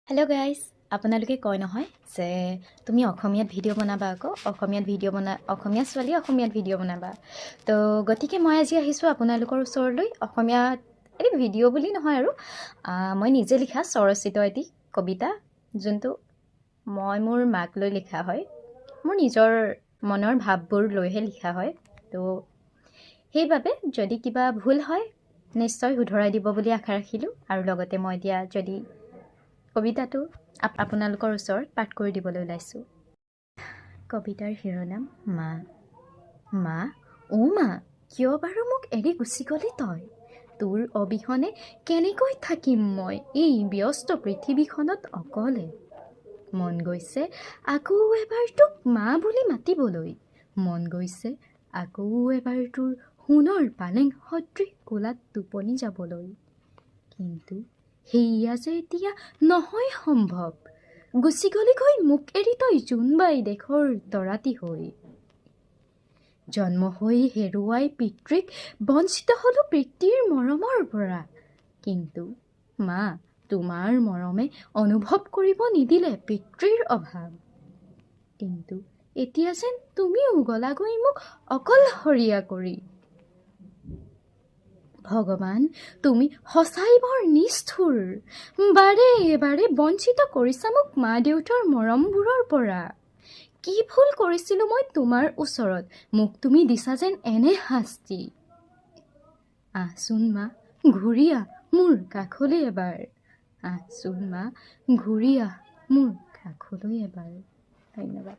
Hello' guys, আপোনালোকে কয় নহয় যে তুমি অসমীয়াত ভিডিঅ' বনাবা, আকৌ অসমীয়া ছোৱালী অসমীয়াত ভিডিঅ' বনাবা। তো গতিকে মই আজি আহিছোঁ আপোনালোকৰ ওচৰলৈ অসমীয়াত এটি ভিডিঅ' বুলি নহয় আৰু মই নিজে লিখা স্বৰচিত এটি কবিতা, যোনটো মই মোৰ মাক লৈ লিখা হয়, মোৰ নিজৰ মনৰ ভাৱবোৰ লৈহে লিখা হয়। তো সেইবাবে যদি কিবা ভুল হয় নিশ্চয় শুধৰাই দিব বুলি আশা ৰাখিলোঁ। আৰু লগতে মই এতিয়া যদি কবিতাটো আপোনালোকৰ ওচৰত পাঠ কৰি দিবলৈ ওলাইছোঁ। কবিতাৰ শিৰোনাম মা। মা, অ' মা, কিয় বাৰু মোক এৰি গুচি গলি তই? তোৰ অবিহনে কেনেকৈ থাকিম মই এই ব্যস্ত পৃথিৱীখনত অকলে? মন গৈছে আকৌ এবাৰ তোক মা বুলি মাতিবলৈ, মন গৈছে আকৌ এবাৰ তোৰ সোণৰ পালেং সদৃশ কোলাত টোপনি যাবলৈ। কিন্তু সেয়া যে এতিয়া নহয় সম্ভৱ, গুচি গলিগৈ মোক এৰি তই জোনবাই দেশৰ তৰাতি হৈ। জন্ম হৈ হেৰুৱাই পিতৃক বঞ্চিত হ'লো পিতৃৰ মৰমৰ পৰা, কিন্তু মা তোমাৰ মৰমে অনুভৱ কৰিব নিদিলে পিতৃৰ অভাৱ। কিন্তু এতিয়া যেন তুমিও গলাগৈ মোক অকলশৰীয়া কৰি। ভগৱান, তুমি সঁচাই বৰ নিষ্ঠুৰ, বাৰে বাৰে বঞ্চিত কৰিছা মোক মা দেউতাৰ মৰমবোৰৰ পৰা। কি ভুল কৰিছিলোঁ মই তোমাৰ ওচৰত, মোক তুমি দিছা যেন এনে শাস্তি। আহচোন মা, ঘূৰি আহ মোৰ কাষলৈ এবাৰ, আহচোন মা, ঘূৰি আহ মোৰ কাষলৈ এবাৰ। ধন্যবাদ।